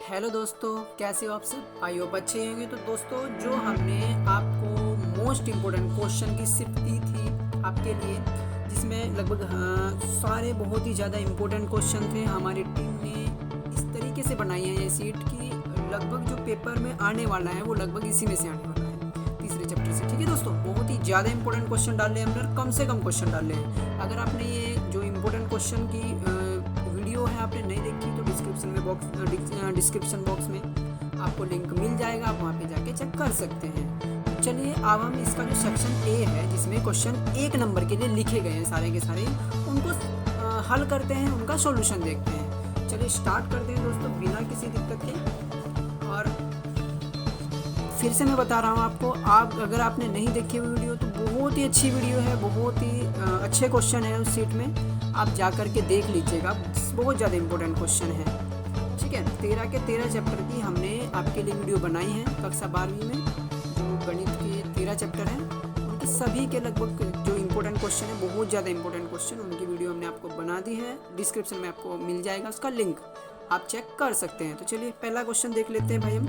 Hello दोस्तों, कैसे हो आप सब? आई होप अच्छे होंगे। तो दोस्तों, जो हमने आपको मोस्ट इम्पोर्टेंट क्वेश्चन की शिफ्ट दी थी आपके लिए, जिसमें लगभग सारे बहुत ही ज़्यादा इम्पोर्टेंट क्वेश्चन थे। हमारी टीम ने इस तरीके से बनाई है ये सीट कि लगभग जो पेपर में आने वाला है वो लगभग इसी में से आने वाला है, तीसरे चैप्टर से। ठीक है दोस्तों, बहुत ही ज़्यादा इंपॉर्टेंट क्वेश्चन डाले हैं हमने, कम से कम क्वेश्चन डाले हैं। अगर आपने ये जो इम्पोर्टेंट क्वेश्चन की वीडियो है आपने नहीं देखी तो डिस्क्रिप्शन बॉक्स में आपको लिंक मिल जाएगा, आप वहाँ पे जाके चेक कर सकते हैं। तो चलिए अब हम इसका जो सेक्शन ए है, जिसमें क्वेश्चन 1 नंबर के लिए लिखे गए हैं सारे के सारे, उनको हल करते हैं, उनका सॉल्यूशन देखते हैं। चलिए स्टार्ट करते हैं दोस्तों, बिना किसी दिक्कत के। और फिर से मैं बता रहा हूँ आपको, आप अगर आपने नहीं देखी हुई वीडियो तो बहुत ही अच्छी वीडियो है, बहुत ही अच्छे क्वेश्चन है उस सीट में, आप जा कर के देख लीजिएगा। बहुत ज़्यादा इंपॉर्टेंट क्वेश्चन है। ठीक है, 13 के 13 चैप्टर की हमने आपके लिए वीडियो बनाई है कक्षा 12वीं में। जो गणित के 13 चैप्टर हैं उनके सभी के लगभग जो इंपॉर्टेंट क्वेश्चन है, बहुत ज़्यादा इंपॉर्टेंट क्वेश्चन, उनकी वीडियो हमने आपको बना दी है। डिस्क्रिप्शन में आपको मिल जाएगा उसका लिंक, आप चेक कर सकते हैं। तो चलिए पहला क्वेश्चन देख लेते हैं भाई। हम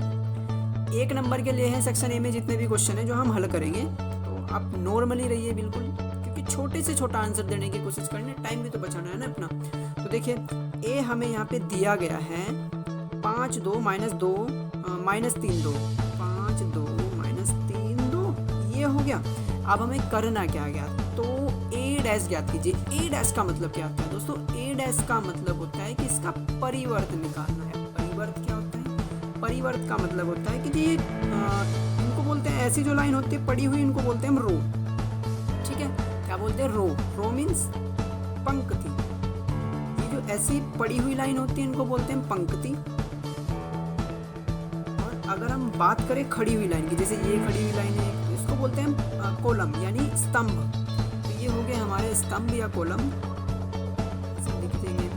1 नंबर के लिए हैं सेक्शन ए में जितने भी क्वेश्चन हैं जो हम हल करेंगे, तो आप नॉर्मली रहिए बिल्कुल, क्योंकि छोटे से छोटा आंसर देने की कोशिश करनी, टाइम भी तो बचाना है ना अपना। तो देखिए ए हमें यहाँ पे दिया गया है 5 2 -2 -3 2, 5 2 -3 2, ये हो गया। अब हमें करना क्या गया, तो ए डैश ज्ञात कीजिए। ए डैश का मतलब क्या होता है दोस्तों? ए डैश का मतलब होता है कि इसका परिवर्त निकालना है। परिवर्त क्या होता है? परिवर्त का मतलब होता है कि ये इनको बोलते हैं, ऐसी जो लाइन होती है पड़ी हुई, इनको बोलते हैं हम रो। ठीक है, क्या बोलते हैं? रो। रो मीन्स पंक्ति। ये जो ऐसी पड़ी हुई लाइन होती है इनको बोलते हैं पंक्ति। और अगर हम बात करें खड़ी हुई लाइन की, जैसे ये खड़ी हुई लाइन है, तो इसको बोलते हैं कॉलम यानी स्तंभ। तो ये हो गए हमारे स्तंभ या कॉलम, लिख देंगे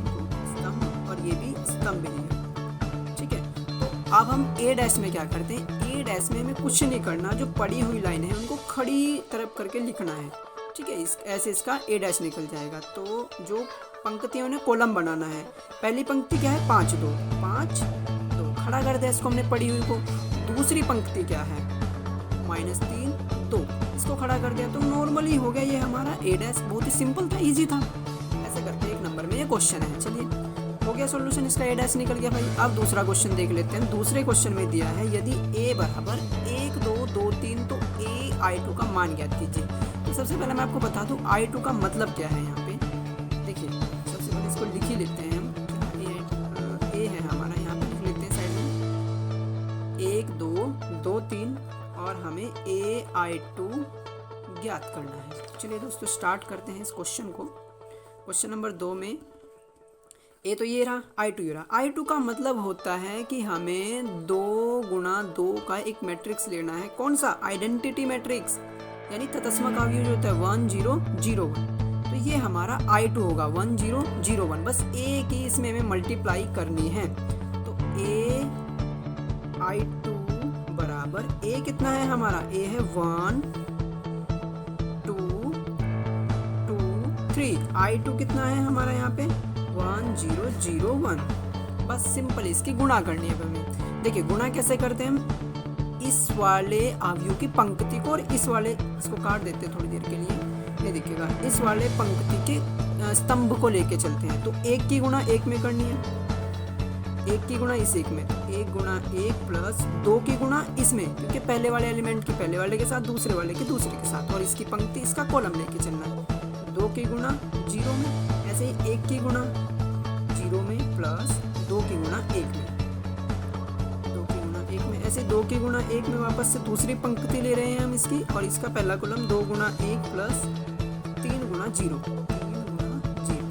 स्तंभ, और ये भी स्तंभ ही है। ठीक है, तो अब हम ए डैश में क्या करते हैं? ए डैश में हमें कुछ नहीं करना, जो पड़ी हुई लाइन है उनको खड़ी तरफ करके लिखना है। ठीक है, ऐसे इसका ए डैश निकल जाएगा। तो जो पंक्तियों ने कॉलम बनाना है, पहली पंक्ति क्या है? 5 2 5 2, खड़ा कर दिया इसको हमने पड़ी हुई को। दूसरी पंक्ति क्या है? -3 2, इसको खड़ा कर दिया। तो नॉर्मली हो गया ये हमारा ए डैश। बहुत ही सिंपल था, इजी था। ऐसे करके 1 नंबर में ये क्वेश्चन है। चलिए हो गया सॉल्यूशन, इसका ए डैश निकल गया भाई। अब दूसरा क्वेश्चन देख लेते हैं। दूसरे क्वेश्चन में दिया है यदि a बराबर 1 2 2 3 तो ai2 का मान ज्ञात कीजिए। तो सबसे पहले मैं आपको बता दूं i2 का मतलब क्या है। यहाँ पे देखिए, सबसे पहले इसको लिख ही लेते हैं हम। ए है हमारा, यहाँ पे लिख लेते हैं साइड में 1 2 2 3, और हमें ai2 ज्ञात करना है। चलिए दोस्तों स्टार्ट करते हैं इस क्वेश्चन को। क्वेश्चन नंबर 2 में ए तो ये रहा, i2 ये रहा। i2 का मतलब होता है कि हमें 2 गुणा 2 का एक मैट्रिक्स लेना है। कौन सा? आइडेंटिटी मैट्रिक्स, यानी तत्समक अवयव जो होता है 1 0 0 1। तो ये हमारा i2 होगा 1 0 0 1। बस ए की इसमें हमें मल्टीप्लाई करनी है। तो ए i2 बराबर ए कितना है हमारा? ए है 1 2 2 3। i2 कितना है हमारा यहाँ पे? 1 0 0 1। बस सिंपल इसकी गुणा करनी है हमें। देखिए गुणा कैसे करते हैं हम? इस वाले अवयव की पंक्ति को और इस वाले, इसको काट देते हैं थोड़ी देर के लिए। ये देखिएगा, इस वाले पंक्ति के स्तंभ को लेके चलते हैं। तो 1 की गुणा 1 में करनी है, 1 की गुणा इस 1 में, तो 1 गुणा 1 प्लस 2 की गुणा इसमें, क्योंकि पहले वाले एलिमेंट की पहले वाले के साथ, दूसरे वाले की दूसरे के साथ, और इसकी पंक्ति इसका कॉलम लेके चलना है। 2 की गुणा 0 में, ऐसे ही 1 की गुणा 0 में प्लस 2 की गुणा 1 में, 2 की गुणा 1 में, ऐसे 2 की गुणा 1 में वापस से दूसरी पंक्ति ले रहे हैं हम इसकी, और इसका पहला कॉलम 2 गुणा 1 प्लस 3 गुणा 0, 3 गुणा 0।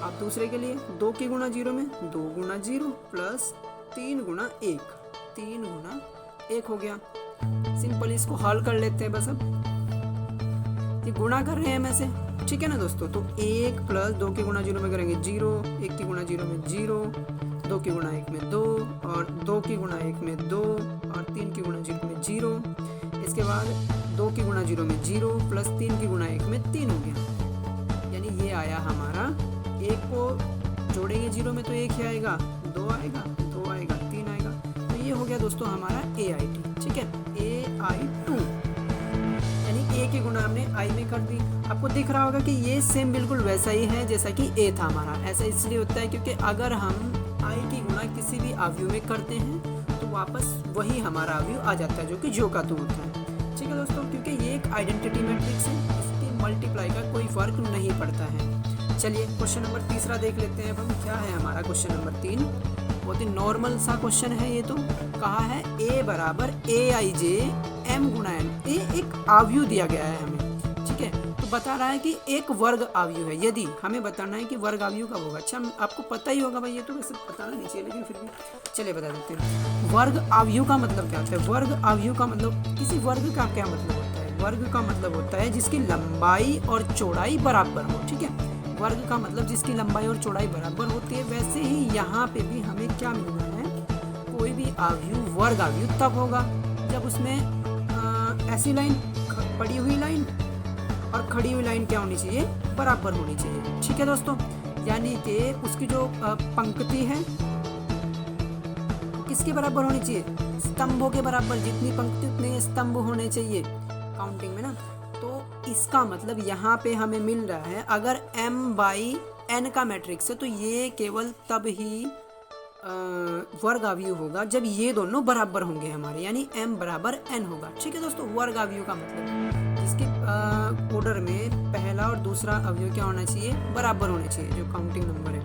अब दूसरे के लिए 2 की गुणा 0 में 2 गुणा 0 प्लस 3 गुणा 1, 3 गुणा 1 हो गया। सिंपल इसको हल कर लेते हैं बस। अब ये गुणा कर रहे हैं हम ऐसे, ठीक है ना दोस्तों। तो 1 प्लस 2 की गुणा 0 में करेंगे 0, 1 की गुणा 0 में 0, 2 की गुणा 1 में 2, और 2 की गुणा 1 में 2, और 3 की गुणा 0 में 0। इसके बाद 2 की गुणा 0 में 0 प्लस 3 की गुणा 1 में 3 हो गया। यानी ये आया हमारा, 1 को जोड़ेंगे 0 में तो 1 ही आएगा, 2 आएगा, 2 आएगा, 3 ये हो गया दोस्तों हमारा AIT, ठीक है, AI2 यानी ए की गुणा हमने आई में कर दी। आपको दिख रहा होगा कि ये सेम बिल्कुल वैसा ही है जैसा कि ए था हमारा। ऐसा इसलिए होता है क्योंकि अगर हम आई की गुणा किसी भी अवयव में करते हैं तो वापस वही हमारा अवयव आ जाता है, जो कि जो का तो होता है, ठीक है दोस्तों, क्योंकि ये एक आइडेंटिटी मैट्रिक्स है, इसकी मल्टीप्लाई का कोई फर्क नहीं पड़ता है। चलिए क्वेश्चन नंबर तीसरा देख लेते हैं। अब हम क्या है हमारा क्वेश्चन नंबर 3, बहुत ही नॉर्मल सा क्वेश्चन है ये तो। कहा है A बराबर AIJ M गुणा N, ये एक अवयव दिया गया है हमें, ठीक है, तो बता रहा है कि एक वर्ग अवयव है। यदि हमें बताना है कि वर्ग अवयव कब होगा, अच्छा आपको पता ही होगा भाई, ये तो वैसे बताना नहीं चाहिए लेकिन फिर भी चलिए बता देते हैं। वर्ग अवयव का मतलब क्या होता है? वर्ग अवयव का मतलब, किसी वर्ग का क्या मतलब होता है? वर्ग का मतलब होता है जिसकी लंबाई और चौड़ाई बराबर हो, ठीक है, वर्ग का मतलब जिसकी लंबाई और चौड़ाई बराबर होती है। वैसे ही यहाँ पे भी हमें क्या मिलना है, कोई भी अवयव वर्ग अवयव तब होगा जब उसमें ऐसी लाइन, पड़ी हुई लाइन और खड़ी हुई लाइन क्या होनी चाहिए, बराबर होनी चाहिए, ठीक है दोस्तों। यानी कि उसकी जो पंक्ति है किसके बराबर होनी चाहिए, स्तंभों के बराबर, जितनी पंक्ति उतने स्तंभ होने चाहिए काउंटिंग में ना। तो इसका मतलब यहाँ पे हमें मिल रहा है अगर M/N का मैट्रिक्स है तो ये केवल तब ही वर्ग अवयव होगा जब ये दोनों बराबर होंगे हमारे, यानी M बराबर N होगा, ठीक है दोस्तों। वर्ग अवयव का मतलब जिसके ऑर्डर में पहला और दूसरा अवयव क्या होना चाहिए, बराबर होने चाहिए, जो काउंटिंग नंबर है,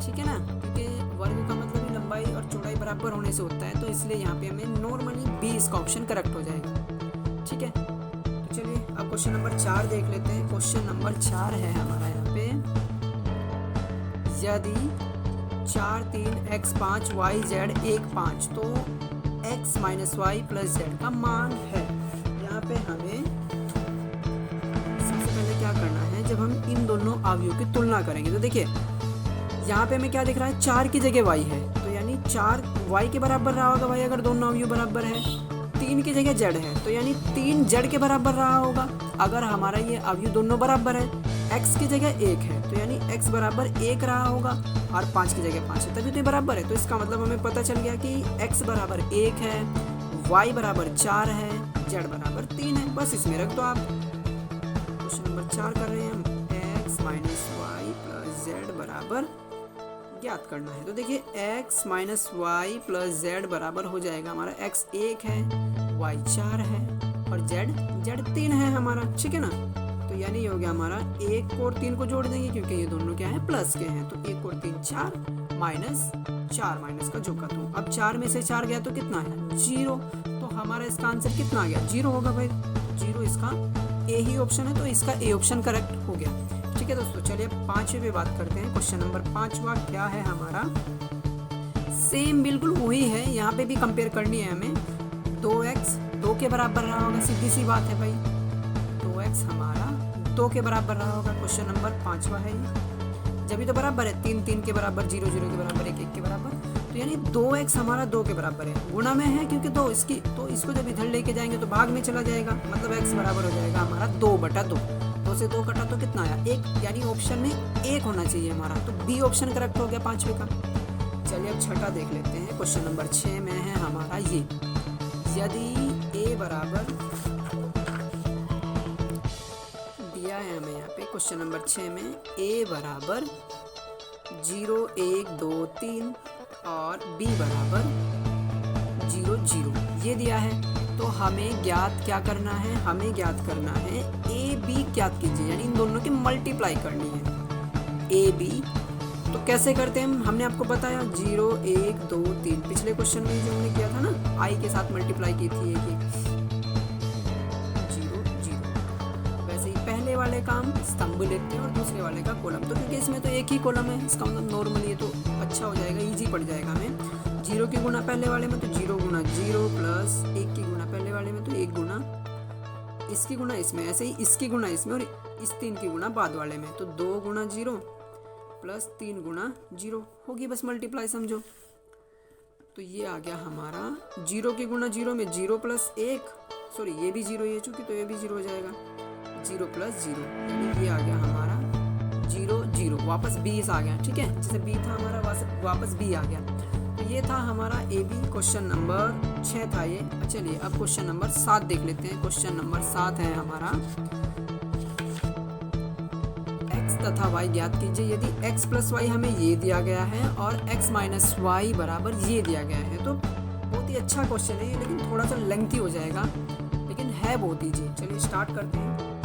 ठीक है ना, क्योंकि वर्ग का मतलब ही लंबाई और चौड़ाई बराबर होने से होता है, तो इसलिए यहाँ पे हमें नॉर्मली B इसका ऑप्शन करेक्ट हो जाएगा, ठीक है। तो चलिए अब क्वेश्चन नंबर 4 देख लेते हैं। क्वेश्चन नंबर 4 है हमारा यहाँ पे, यदि 4 3 x 5 y z 1 5 तो x minus y plus z का मान है। यहाँ पे हमें सबसे पहले क्या करना है, जब हम इन दोनों अवयवों की तुलना करेंगे तो देखिए यहाँ पे हमें क्या दिख रहा है, 4 की जगह y है, तो यानी 4 y के बराबर रहा होगा भाई अगर दोनों अवयव बराबर है। 3 की जगह z है, तो यानी 3 z के बराबर रहा होगा अगर हमारा ये अवयव दोनों बराबर है। x की जगह 1 है, तो यानी x बराबर 1 रहा होगा, और 5 की जगह 5 है, तभी तो बराबर है। तो इसका मतलब हमें पता चल गया कि x बराबर 1 है, y बराबर 4 है, z बराबर 3 है। बस इसमें रख दो आप। क्वेश्चन नंबर 4 कर रहे हैं हम, x minus y plus z बराबर ज्ञात करना है। तो देखिए x minus y plus z बराबर हो जाएगा हमारा, x 1 है, y 4 है और z 3 है हमारा, ठीक है ना। तो यानी ये हो गया हमारा 1 और 3 को जोड़ देंगे क्योंकि ये दोनों क्या है, प्लस के हैं, तो 1 और 3 4 माइनस 4 माइनस का जो का तो। अब 4 में से 4 गया तो कितना है, 0, तो हमारा इसका आंसर कितना आ गया, 0 होगा भाई, 0 इसका ए ही ऑप्शन है, तो इसका ए ऑप्शन करेक्ट हो गया, ठीक है दोस्तों। चलिए 5वें पे बात करते हैं। क्वेश्चन नंबर 5वां क्या है हमारा, सेम बिल्कुल वही है, यहाँ पे भी कंपेयर करनी है हमें। 2x 2 के बराबर रहा होगा, सीधी सी बात है भाई, 2x हमारा 2 के बराबर रहा होगा। क्वेश्चन नंबर 5वां है, जब भी तो बराबर है, 3 3 के बराबर, 0 0 के बराबर, 1 1 के बराबर, तो यानी 2x हमारा 2 के बराबर है, गुणा में है क्योंकि 2 इसकी, तो इसको जब इधर लेके जाएंगे तो भाग में चला जाएगा, मतलब x बराबर हो जाएगा हमारा 2/2। 2 से 2 कटा तो कितना आया, 1, यानी ऑप्शन में 1 होना चाहिए हमारा, तो बी ऑप्शन करेक्ट हो गया 5वें का। चलिए अब 6ठा देख लेते हैं। क्वेश्चन नंबर 6 में है हमारा ये, यदि a बराबर दिया है हमें यहाँ पे क्वेश्चन नंबर 6 में, a बराबर 0 1 2 3 और b बराबर 0 0 ये दिया है, तो हमें ज्ञात क्या करना है, हमें ज्ञात करना है ए बी ज्ञात कीजिए, यानी इन दोनों की मल्टीप्लाई करनी है ए बी। तो कैसे करते हैं, हमने आपको बताया 0 1 2 3 पिछले क्वेश्चन में जो हमने किया था ना, आई के साथ मल्टीप्लाई की थी एक 0 0। वैसे ही पहले वाले का हम स्तंभ लेते हैं और दूसरे वाले का कॉलम, तो क्योंकि इसमें तो एक ही कॉलम है, इसका मतलब नॉर्मली ये तो अच्छा हो जाएगा, इजी पड़ जाएगा हमें। 0 की गुना पहले वाले में तो 0 गुना 0 प्लस 1 की गुना पहले वाले में तो 1 गुना इसकी गुना इसमें, ऐसे ही इसकी गुना इसमें और इस 3 की गुना बाद वाले में, तो 2 गुना 0 प्लस 3 गुना 0 होगी, बस मल्टीप्लाई समझो। तो ये आ गया हमारा 0 की गुना 0 में 0 प्लस 1, सॉरी ये भी 0 ये चूंकि, तो ये भी 0 हो जाएगा, 0 प्लस 0, यानी ये आ गया हमारा 0 0, वापस 20 आ गया, ठीक है, जैसे b था हमारा वापस b आ गया। तो ये था हमारा ए बी, क्वेश्चन नंबर 6 था ये। चलिए अब क्वेश्चन नंबर 7 देख लेते हैं। क्वेश्चन नंबर 7 है हमारा, x तथा y ज्ञात कीजिए यदि x प्लस वाई हमें ये दिया गया है और x माइनस वाई बराबर ये दिया गया है। तो बहुत ही अच्छा क्वेश्चन है ये, लेकिन थोड़ा सा लेंथी हो जाएगा, लेकिन है बहुत ईजी। चलिए स्टार्ट करते हैं।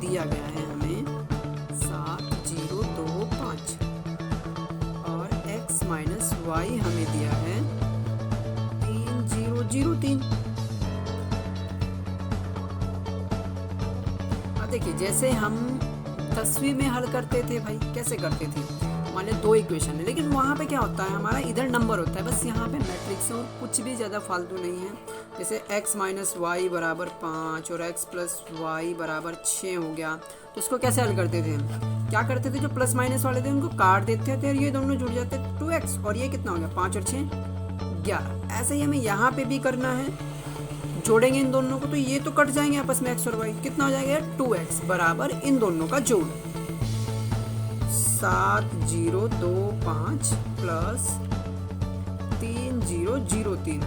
दिया गया है हमें 7025 और x माइनस वाई हमें दिया है 3003। अब देखिए जैसे हम 10वीं में हल करते थे भाई, कैसे करते थे, मान लीजिए 2 इक्वेशन है, लेकिन वहाँ पे क्या होता है हमारा इधर नंबर होता है, बस यहाँ पे मैट्रिक्स है और कुछ भी ज़्यादा फालतू नहीं है। जैसे x माइनस वाई बराबर 5 और x प्लस वाई बराबर 6 हो गया, तो उसको कैसे हल करते थे हम? क्या करते थे, जो प्लस माइनस वाले थे उनको काट देते थे और ये दोनों जुड़ जाते 2x, और ये कितना हो गया 5 और 6 11। ऐसे ही हमें यहाँ पे भी करना है, जोड़ेंगे इन दोनों को तो ये तो कट जाएंगे आपस में x और y, कितना हो जाएगा 2x बराबर इन दोनों का जोड़ 7025 प्लस 3003।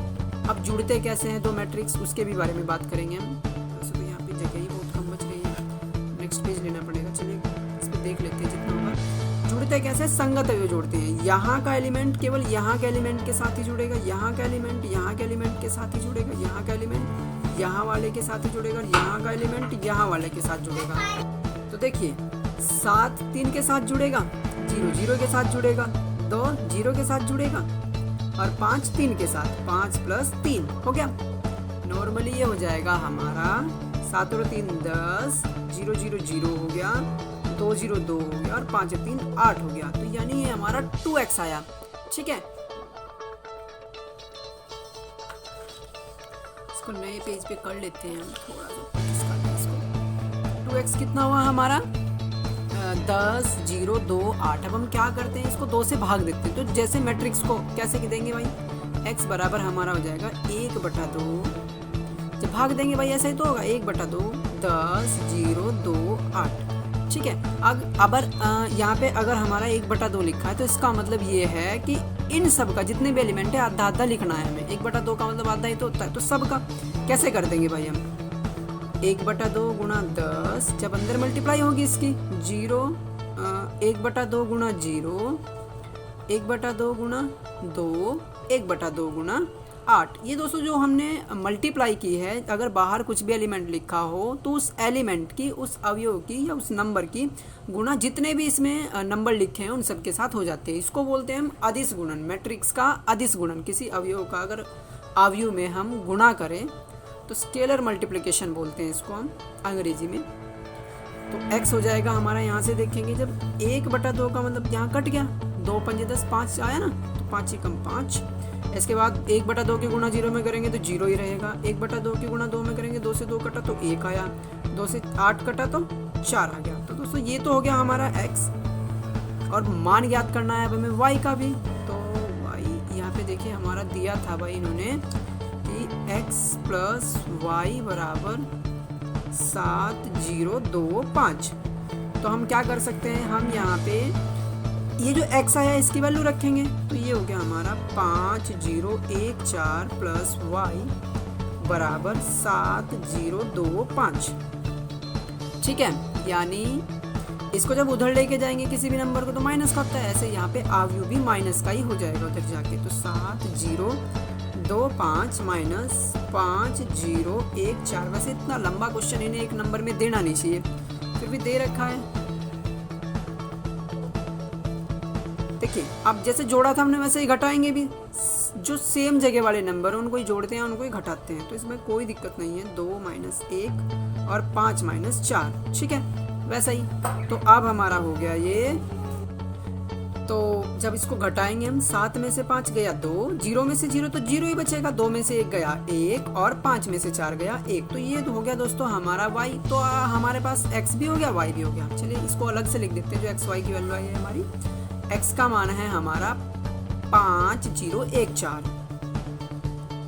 अब जुड़ते कैसे हैं दो मैट्रिक्स, उसके भी बारे में बात करेंगे हम। वैसे तो यहाँ पे जगह ही बहुत कम बच रही है, नेक्स्ट पेज लेना पड़ेगा। चलिए इस पर देख लेते हैं जितना होगा। जुड़ते कैसे, संगत अवयव जोड़ते हैं। यहाँ का एलिमेंट केवल यहाँ के एलिमेंट के साथ ही जुड़ेगा, यहाँ का एलिमेंट यहाँ के एलिमेंट के साथ ही जुड़ेगा, यहाँ का एलिमेंट यहाँ वाले के साथ ही जुड़ेगा, यहाँ का एलिमेंट यहाँ वाले के साथ जुड़ेगा। तो देखिए 7 3 के साथ जुड़ेगा, 0 0 के साथ जुड़ेगा, 2 0 के साथ जुड़ेगा और 5 3 के साथ, 5 प्लस 3 हो गया। नॉर्मली ये हो जाएगा हमारा 7 और 3 10, 0 0 0 हो गया, 2 0 2 हो गया और 5 और 3 8 हो गया। तो यानी ये हमारा 2x आया। ठीक है, इसको नए पेज पे कर लेते हैं हम, थोड़ा सा इसको। 2x कितना हुआ हमारा 10 0 2 8। अब हम क्या करते हैं, इसको 2 से भाग देते हैं। तो जैसे मैट्रिक्स को कैसे देंगे भाई, x बराबर हमारा हो जाएगा 1/2, जब भाग देंगे भाई ऐसा ही तो होगा 1/2 10 0 2 8। ठीक है, अगर यहाँ पे अगर हमारा 1/2 लिखा है तो इसका मतलब ये है कि इन सब का जितने भी एलिमेंट है आधा आधा लिखना है हमें। 1/2 का मतलब आधा ही तो होता है, तो सब का कैसे कर देंगे भाई हम, 1/2 गुणा 10, जब अंदर मल्टीप्लाई होगी इसकी 0, 1/2 गुणा 0, 1/2 गुणा 2, 1/2 गुणा 8। ये दोस्तों जो हमने मल्टीप्लाई की है, अगर बाहर कुछ भी एलिमेंट लिखा हो तो उस एलिमेंट की, उस अवयव की या उस नंबर की गुणा जितने भी इसमें नंबर लिखे हैं उन सब के साथ हो जाते हैं। इसको बोलते हैं हम अदिश गुणन, मैट्रिक्स का अदिश गुणन। किसी अवयव का अगर अवयव में हम गुणा करें तो स्केलर मल्टीप्लिकेशन बोलते हैं इसको हम अंग्रेजी में। तो x हो जाएगा हमारा, यहाँ से देखेंगे जब 1/2 का मतलब यहाँ कट गया, 2 5 10 5 आया ना, तो 5 ही कम 5। इसके बाद 1/2 के गुणा 0 में करेंगे तो 0 ही रहेगा, 1/2 के गुणा 2 में करेंगे, 2 से 2 कटा तो 1 आया, 2 से 8 कटा तो 4 आ गया। तो दोस्तों ये तो हो गया हमारा x, और मान ज्ञात करना है अब हमें y का भी। तो y यहाँ पे देखिए हमारा दिया था भाई इन्होंने कि x प्लस वाई बराबर 7025। तो हम क्या कर सकते हैं, हम यहाँ पे ये जो x आया इसकी वैल्यू रखेंगे, तो ये हो गया हमारा 5014 प्लस वाई बराबर 7025। ठीक है, यानी इसको जब उधर लेके जाएंगे किसी भी नंबर को तो माइनस का होता है, ऐसे यहाँ पे आव्यू भी माइनस का ही हो जाएगा उधर जाके। तो 7025 माइनस 5014। वैसे इतना लंबा क्वेश्चन इन्हें एक नंबर में देना नहीं चाहिए, फिर भी दे रखा है। देखिए अब जैसे जोड़ा था हमने वैसे ही घटाएंगे भी, जो सेम जगह वाले नंबर हैं उनको ही जोड़ते हैं, उनको ही घटाते हैं, तो इसमें कोई दिक्कत नहीं है। 2 - 1 और 5 - 4। ठीक है, वैसा ही। तो अब हमारा हो गया ये, तो जब इसको घटाएंगे हम, 7 में से 5 गया 2, 0 में से 0 तो 0 ही बचेगा, 2 में से 1 गया 1 और 5 में से 4 गया 1। तो ये तो हो गया दोस्तों हमारा y। तो हमारे पास x भी हो गया, y भी हो गया। चलिए इसको अलग से लिख देते हैं, जो x y की वैल्यू आई है हमारी। x का मान है हमारा 5014,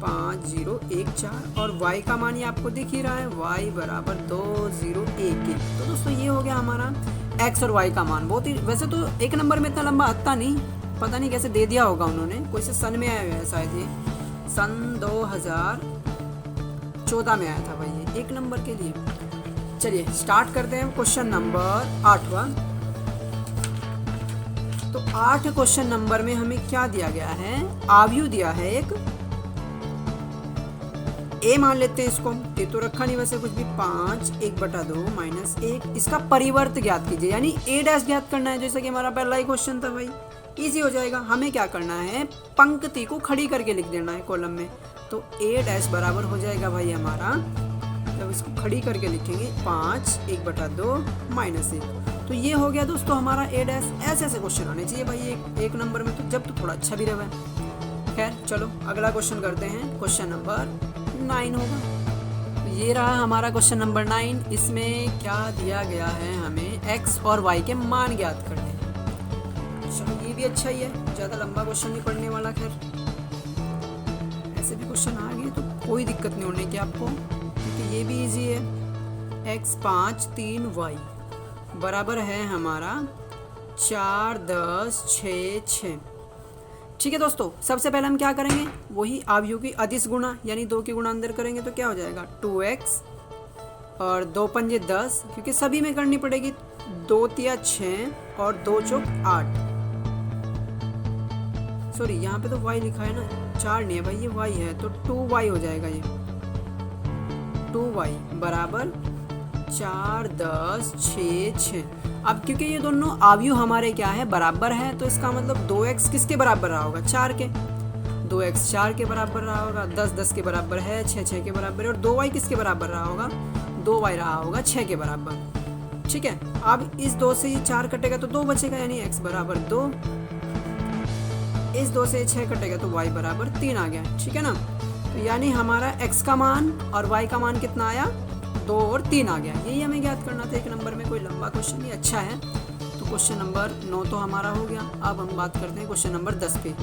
5014 और y का मान ये आपको दिख ही रहा है, y बराबर 2011। तो दोस्तों ये हो गया हमारा x और y का मान। बहुत ही वैसे तो एक नंबर में इतना लंबा आता नहीं, पता नहीं कैसे दे दिया होगा उन्होंने, कोई से सन में आया हुआ है शायद, ये सन 2014 में आया था भाई ये एक नंबर के लिए। चलिए स्टार्ट करते हैं क्वेश्चन नंबर 8वां। तो 8 क्वेश्चन नंबर में हमें क्या दिया गया है, आव्यूह दिया है एक a मान लेते हैं इसको, ये तो रखा नहीं वैसे कुछ भी, 5 1/2 - 1, इसका परिवर्त ज्ञात कीजिए, यानी a डैश ज्ञात करना है, जैसा कि हमारा पहला ही क्वेश्चन था भाई, इजी हो जाएगा। हमें क्या करना है, पंक्ति को खड़ी करके लिख देना है कॉलम में। तो a डैश बराबर हो जाएगा भाई हमारा, जब इसको खड़ी करके लिखेंगे 5 1/2 - 1। तो ये हो गया दोस्तों हमारा a डैश। ऐसे ऐसे क्वेश्चन आने चाहिए भाई एक नंबर में, तो जब तो थोड़ा अच्छा भी रहा है। खैर चलो अगला क्वेश्चन करते हैं, क्वेश्चन नंबर 9 होगा। तो ये रहा हमारा क्वेश्चन नंबर 9। इसमें क्या दिया गया है, हमें x और y के मान ज्ञात करने हैं। चलो ये भी अच्छा ही है, ज़्यादा लंबा क्वेश्चन नहीं पढ़ने वाला। खैर ऐसे भी क्वेश्चन आ गए तो कोई दिक्कत नहीं होने की आपको, क्योंकि ये भी इजी है। x 5 3 y बराबर है हमारा 4 10 6 6। ठीक है दोस्तों, सबसे पहले हम क्या करेंगे, वही आव्यूह की अदिश गुणा, यानी 2 की गुणा अंदर करेंगे तो क्या हो जाएगा 2x और 2 पंजे 10, क्योंकि सभी में करनी पड़ेगी, 2 तिया 6 और 2 चौक 8। सॉरी यहाँ पे तो y लिखा है ना, 4 नहीं है भाई, ये y है, तो 2y हो जाएगा। ये 2y बराबर 4 10 6 6। अब क्योंकि ये दोनों आव्यूह हमारे क्या है, बराबर है, तो इसका मतलब 2x किसके बराबर रहा होगा, 4 के। 2x 4 के बराबर रहा होगा, 10 10 के बराबर है, 6 6 के बराबर है, और 2y किसके बराबर रहा होगा, 2y रहा होगा 6 के बराबर। ठीक है, अब इस 2 से ये 4 कटेगा तो 2 बचेगा, यानी x बराबर 2। इस 2 से 6 कटेगा तो y बराबर 3 आ गया। ठीक है ना, तो यानी हमारा x का मान और y का मान कितना आया, 2 और 3 आ गया। यही हमें ज्ञात करना था एक नंबर में, कोई लंबा क्वेश्चन नहीं, अच्छा है। तो क्वेश्चन नंबर 9 तो हमारा हो गया। अब हम बात करते हैं क्वेश्चन नंबर 10 पे।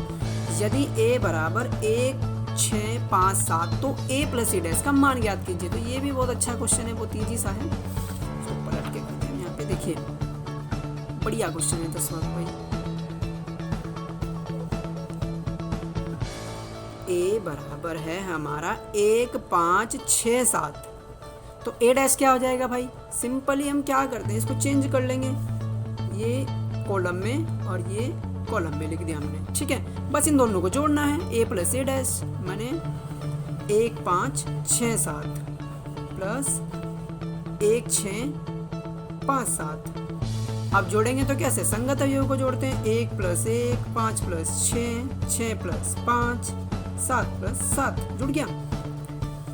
यदि a बराबर 1 6 5 7 तो a प्लस e डैश का मान ज्ञात कीजिए। तो ये भी बहुत अच्छा क्वेश्चन है, बहुत ईजी सा है। तो पलट के करते हैं, यहाँ पे देखिए बढ़िया क्वेश्चन है 10वां भाई। a बराबर है हमारा 1 5 6 7, तो a डैश क्या हो जाएगा भाई, सिंपली हम क्या करते हैं, इसको चेंज कर लेंगे, ये कॉलम में और ये कॉलम में लिख दिया हमने। ठीक है, बस इन दोनों को जोड़ना है, a प्लस a डैश, माने 1 5 6 7 प्लस 1 6 5 7। अब जोड़ेंगे तो कैसे, संगत अवयव को जोड़ते हैं, 1 + 1 5 + 6 6 + 5 7 + 7 जुड़ गया,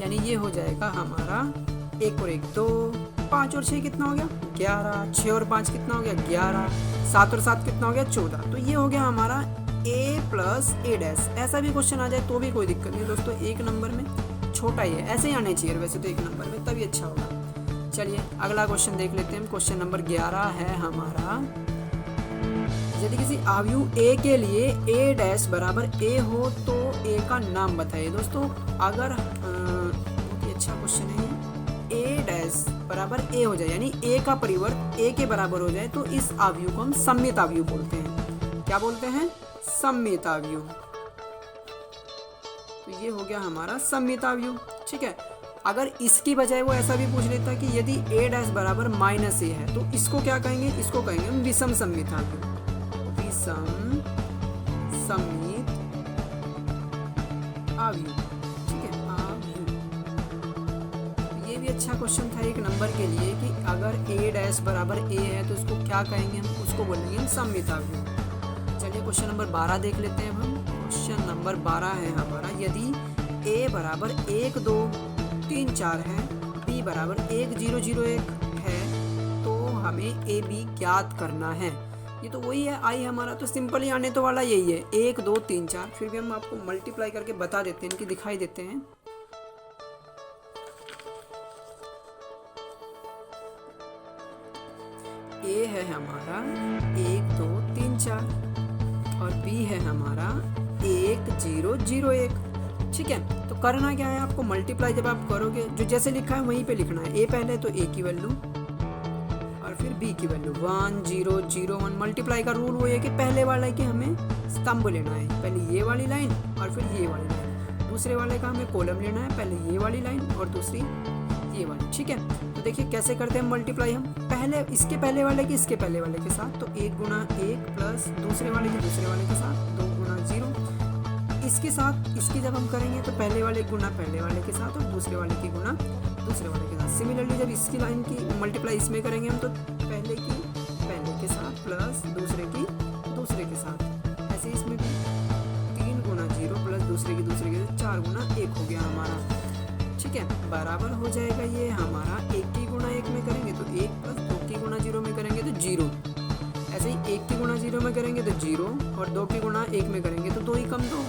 यानी ये हो जाएगा हमारा 1 और 1 2, 5 और 6 कितना हो गया 11, 6 और 5 कितना हो गया 11, 7 और 7 कितना हो गया 14। तो ये हो गया हमारा a प्लस a डैश। ऐसा भी क्वेश्चन आ जाए तो भी कोई दिक्कत नहीं दोस्तों, एक नंबर में छोटा ही है, ऐसे ही आने चाहिए वैसे तो एक नंबर में, तभी अच्छा होगा। चलिए अगला क्वेश्चन देख लेते हैं। क्वेश्चन नंबर 11 है हमारा, यदि किसी आव्यूह a के लिए a डैश बराबर a हो तो a का नाम बताइए। दोस्तों अगर बहुत ही अच्छा क्वेश्चन है, a डैश बराबर a हो जाए, यानी a का परिवर्त a के बराबर हो जाए, तो इस आव्यूह को हम सममित आव्यूह बोलते हैं। क्या बोलते हैं, सममित आव्यूह। तो ये हो गया हमारा सममित आव्यूह। ठीक है, अगर इसकी बजाय वो ऐसा भी पूछ लेता कि यदि a डैश बराबर -a है, तो इसको क्या कहेंगे, इसको कहेंगे हम विषम सममित आव्यूह। विषम सममित आव्यूह। ठीक है, आव्यूह। ये भी अच्छा क्वेश्चन था एक नंबर के लिए कि अगर a डैश बराबर a है तो इसको क्या कहेंगे हम, उसको बोलेंगे हम सममित आव्यूह। चलिए क्वेश्चन नंबर 12 देख लेते हैं हम। क्वेश्चन नंबर 12 है हमारा, यदि a बराबर 1 2 3 4 है, b बराबर 1 0 0 1 है, तो हमें a b ज्ञात करना है। ये तो वही है आई हमारा, तो सिंपली आने तो वाला यही है 1 2 3 4। फिर भी हम आपको मल्टीप्लाई करके बता देते हैं कि दिखाई देते हैं। a है हमारा 1 2 3 4 और b है हमारा 1 0 0 1। ठीक है। तो करना क्या है आपको, मल्टीप्लाई जब आप करोगे जो जैसे लिखा है वहीं पे लिखना है। ए पहले तो ए की वैल्यू और फिर बी की वैल्यू 1 0 0 1। मल्टीप्लाई का रूल वो है कि पहले वाले की हमें स्तंभ लेना है, पहले ये वाली लाइन और फिर ये वाली लाइन। दूसरे वाले का हमें कॉलम लेना है, पहले ये वाली लाइन और दूसरी ये वाली। ठीक है। तो देखिए कैसे करते हैं मल्टीप्लाई हम, पहले इसके पहले वाले की इसके पहले वाले के साथ, तो 1 गुना 1 प्लस दूसरे वाले के दूसरे वाले के साथ 2 गुना 0। इसके साथ इसकी जब हम करेंगे तो पहले वाले गुना पहले वाले के साथ और दूसरे वाले की गुना दूसरे वाले के साथ। सिमिलरली जब इसकी लाइन की मल्टीप्लाई इसमें करेंगे हम तो पहले की पहले के साथ प्लस दूसरे की दूसरे के साथ। ऐसे इसमें भी 3 गुना 0 प्लस दूसरे की दूसरे के साथ 4 गुना 1 हो गया हमारा। ठीक है, बराबर हो जाएगा ये हमारा 1 की गुना 1 में करेंगे तो 1 प्लस 2 की गुना 0 में करेंगे तो 0। ऐसे ही 1 की गुना 0 में करेंगे तो 0 और 2 की गुना 1 में करेंगे तो 2 ही कम 2,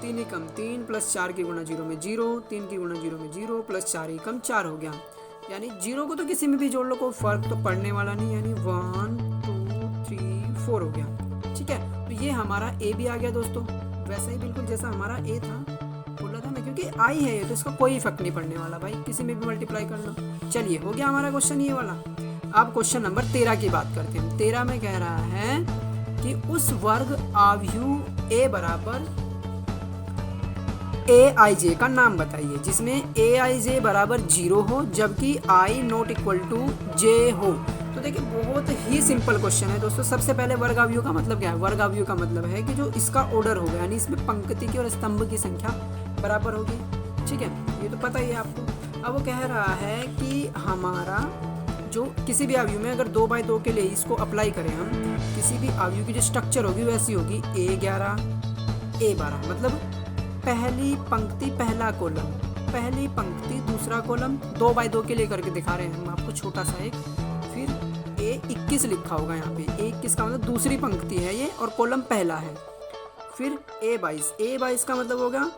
3 ही कम 3 प्लस 4 की गुना 0 में 0, 3 की गुना 0 में 0 प्लस 4 ही कम 4 हो गया। यानी 0 को तो किसी में भी जोड़ लो, कोई फर्क तो पड़ने वाला नहीं, यानी 1 2 3 4 हो गया। ठीक है, तो ये हमारा ए भी आ गया दोस्तों, वैसा ही बिल्कुल जैसा हमारा ए था, बोला था मैं, क्योंकि आई है ये तो इसका कोई इफेक्ट नहीं पड़ने वाला भाई, किसी में भी मल्टीप्लाई कर लो। चलिए हो गया हमारा क्वेश्चन ये वाला। अब क्वेश्चन नंबर 13 की बात करते हैं। 13 में कह रहा है कि उस वर्ग आव्यूह ए बराबर ए आई जे का नाम बताइए जिसमें ए आई जे बराबर 0 हो जबकि आई नॉट इक्वल टू जे हो। तो देखिए बहुत ही सिंपल क्वेश्चन है दोस्तों। सबसे पहले वर्ग आव्यूह का मतलब क्या है? वर्ग आव्यूह का मतलब है कि जो इसका ऑर्डर होगा, यानी इसमें पंक्ति की और स्तंभ की संख्या बराबर होगी। ठीक है, ये तो पता ही है आपको। अब वो कह रहा है कि हमारा जो किसी भी आव्यूह में अगर 2/2 के लिए इसको अप्लाई करें हम, किसी भी आव्यूह की जो स्ट्रक्चर होगी वैसी होगी A11 A12, मतलब पहली पंक्ति पहला कॉलम, पहली पंक्ति दूसरा कॉलम, 2/2 के लिए करके दिखा रहे हैं हम आपको छोटा सा एक। फिर A21 लिखा होगा यहाँ पे, A21 का मतलब दूसरी पंक्ति है ये और कॉलम पहला है। फिर A22 का मतलब होगा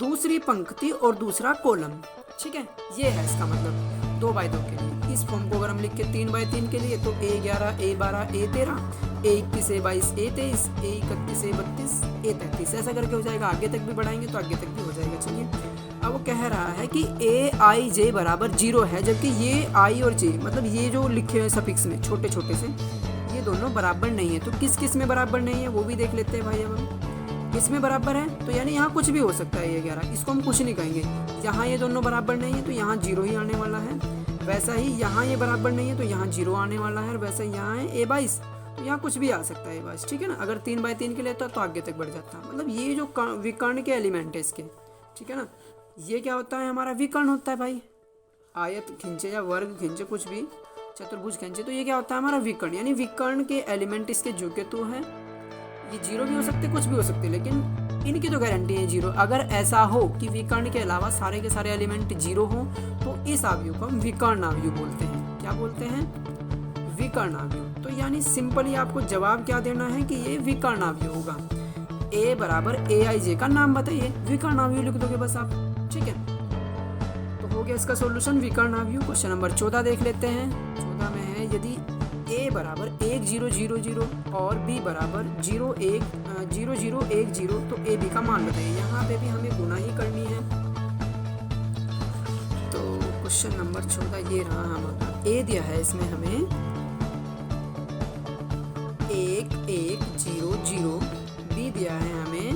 दूसरी पंक्ति और दूसरा कॉलम। ठीक है, ये है इसका मतलब 2/2 के लिए। इस फॉर्म को अगर हम लिख के 3/3 के लिए तो A11 A12 A13 A21 A22 A23 A31 A32 A33, ऐसा करके हो जाएगा। आगे तक भी बढ़ाएंगे तो आगे तक भी हो जाएगा। चलिए, अब वो कह रहा है कि ए आई जे बराबर 0 है जबकि ये आई और जे, मतलब ये जो लिखे हुए सफिक्स में छोटे छोटे से, ये दोनों बराबर नहीं है। तो किस किस में बराबर नहीं है वो भी देख लेते हैं भाई। अब हम इसमें बराबर है तो यानी यहाँ कुछ भी हो सकता है। ये 11 इसको हम कुछ नहीं कहेंगे। यहाँ ये दोनों बराबर नहीं है तो यहाँ 0 ही आने वाला है। वैसा ही यहाँ ये बराबर नहीं है तो यहाँ 0 आने वाला है। और वैसा यहाँ है A22 तो यहाँ कुछ भी आ सकता है A22। ठीक है ना, अगर 3/3 के लेता तो आगे तक बढ़ जाता। मतलब ये जो विकर्ण के एलिमेंट है इसके, ठीक है ना, ये क्या होता है हमारा विकर्ण होता है भाई। आयत खींचे या वर्ग खींचे, कुछ भी चतुर्भुज खींचे, तो ये क्या होता है हमारा विकर्ण। यानी विकर्ण के एलिमेंट इसके जो के तो है, ये 0 भी हो सकते कुछ भी हो सकते, लेकिन इनकी तो गारंटी है 0। अगर ऐसा हो कि विकर्ण के अलावा सारे के सारे एलिमेंट 0 हो तो इस आव्यूह को हम विकर्ण आव्यूह बोलते हैं। क्या बोलते हैं? विकर्ण आव्यूह। तो यानी सिंपली आपको जवाब क्या देना है कि ये विकर्ण आव्यूह होगा। ए बराबर ए आई जे का नाम बताइए, विकर्ण आव्यूह लिख दोगे बस आप। ठीक है, तो हो गया इसका सॉल्यूशन विकर्ण आव्यूह। क्वेश्चन नंबर 14 देख लेते हैं। 14 में है यदि a बराबर 1 0 0 0 और b बराबर 0 0 1 0 तो a b का मान बताइए। यहाँ पे भी हमें गुना ही करनी है। तो क्वेश्चन नंबर 14 ये रहा हमारा। a दिया है इसमें हमें 1 1 0 0, b दिया है हमें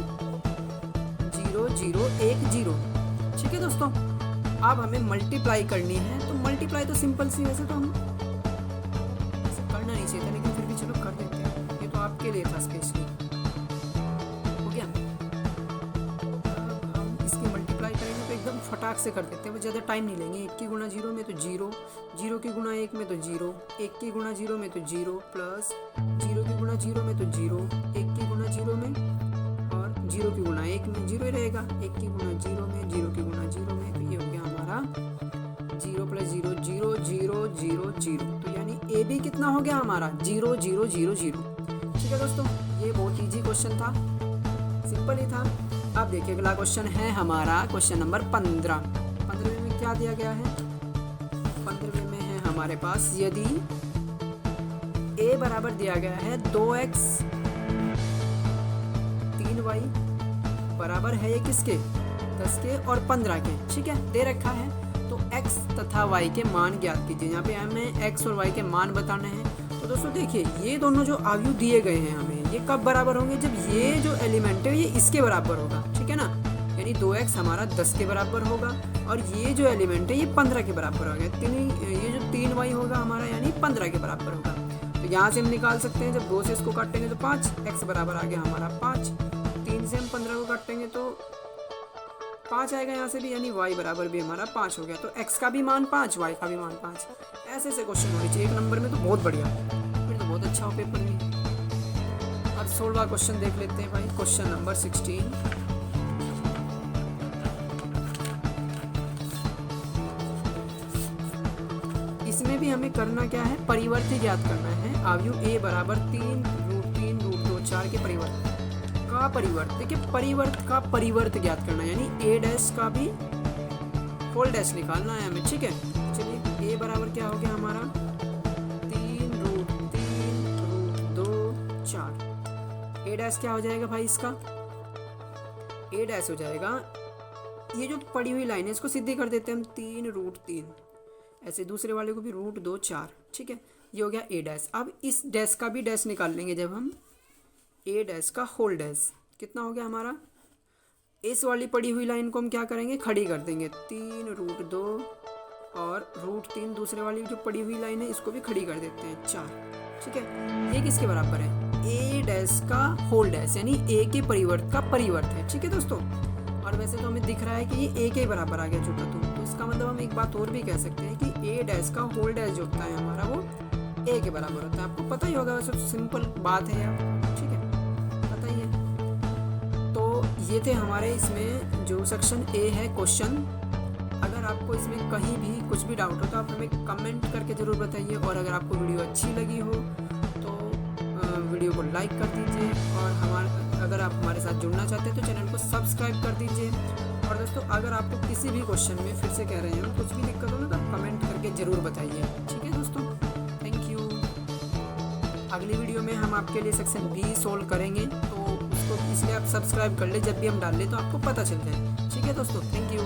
0 0 1 0। ठीक है दोस्तों, अब हमें मल्टीप्लाई करनी है। तो मल्टीप्लाई तो सिंपल सी, वैसे तो हम करना नहीं चाहिए था लेकिन फिर भी चलो कर देते हैं। ये तो आपके लिए था स्पेशली। हो गया, अब हम इसकी मल्टीप्लाई करेंगे तो एकदम फटाक से कर देते हैं, वो ज़्यादा टाइम नहीं लेंगे। 1 की गुना 0 में तो 0, 0 की गुना 1 में तो 0, 1 की गुना 0 में तो 0 प्लस 0 की गुना 0 में तो 0, 1 की गुना 0 में और 0 की गुना 1 में 0 ही रहेगा। 1 की गुना 0 में, 0 की गुना 0 में, तो ये हो गया हमारा 0 प्लस 0 0 0 0 0। तो यानी ए बी कितना हो गया हमारा 0 0 0 0। ठीक है दोस्तों, ये बहुत इजी क्वेश्चन था, सिंपल ही था। अब देखिए अगला क्वेश्चन है हमारा क्वेश्चन नंबर 15। 15वें में क्या दिया गया है? 15वें में है हमारे पास यदि a बराबर दिया गया है 2x 3y बराबर है ये किसके? 10 के और 15 के, ठीक है, दे रखा है। तो x तथा y के मान ज्ञात कीजिए। यहाँ पे हमें x और y के मान बताने हैं। तो दोस्तों देखिए, ये दोनों जो अवयव दिए गए हैं हमें, ये कब बराबर होंगे? जब ये जो एलिमेंट है ये इसके बराबर होगा, ठीक है ना, यानी 2x हमारा 10 के बराबर होगा और ये जो एलिमेंट है ये 15 के बराबर होगा। ये जो 3y होगा हमारा यानी 15 के बराबर होगा। तो यहाँ से हम निकाल सकते हैं, जब 2 से इसको काटेंगे तो 5, x बराबर आ गया हमारा 5। 3 से हम 15 को काटेंगे तो 5 आएगा यहाँ से भी, यानी y बराबर भी हमारा 5 हो गया। तो x का भी मान 5, y का भी मान 5। ऐसे क्वेश्चन होने चाहिए 1 नंबर में, तो बहुत बढ़िया, फिर तो बहुत अच्छा हो पेपर में। अब 16वां क्वेश्चन देख लेते हैं भाई, क्वेश्चन नंबर 16। इसमें भी हमें करना क्या है? परिवर्त ज्ञात करना है। अवयव a बराबर 3√3√2 4 के परिवर्त का परिवर्त, देखिए परिवर्त का परिवर्त ज्ञात करना है, यानी a डैश का भी होल डैश निकालना है हमें, ठीक है। चलिए a बराबर क्या हो गया हमारा? 3√3√2 4। a डैश क्या हो जाएगा भाई इसका? a डैश हो जाएगा, ये जो पड़ी हुई लाइन है इसको सीधी कर देते हैं हम, 3√3, ऐसे दूसरे वाले को भी √2 4, ठीक है, ये हो गया a डैश। अब इस डैश का भी डैश निकाल लेंगे जब हम, a डैश का होल डैश कितना हो गया हमारा? इस वाली पड़ी हुई लाइन को हम क्या करेंगे? खड़ी कर देंगे, 3√2 और √3, दूसरे वाली जो पड़ी हुई लाइन है इसको भी खड़ी कर देते हैं 4, ठीक है। ये किसके बराबर है? a डैश का होल डैश, यानी a के परिवर्त का परिवर्त है, ठीक है दोस्तों। और वैसे तो हमें दिख रहा है कि ये a के बराबर आ गया छोटा, तो इसका मतलब हम एक बात और भी कह सकते हैं कि a डैश का होल डैश जो होता है हमारा वो a के बराबर होता है। आपको पता ही होगा, वैसे सिंपल बात है यार, ठीक है, पता ही है। तो ये थे हमारे इसमें जो सेक्शन A है क्वेश्चन। अगर आपको इसमें कहीं भी कुछ भी डाउट हो तो आप हमें कमेंट करके ज़रूर बताइए, और अगर आपको वीडियो अच्छी लगी हो तो वीडियो को लाइक कर दीजिए, और अगर आप हमारे साथ जुड़ना चाहते हैं तो चैनल को सब्सक्राइब कर दीजिए। और दोस्तों अगर आपको किसी भी क्वेश्चन में, फिर से कह रहे हैं, कुछ भी दिक्कत हो ना तो आप कमेंट करके ज़रूर बताइए, ठीक है दोस्तों। Thank you. अगली वीडियो में हम आपके लिए सेक्शन B सोल्व करेंगे, तो उसको इसलिए आप सब्सक्राइब कर ले, जब भी हम डाल लें तो आपको पता चल जाए, ठीक है दोस्तों। Thank you.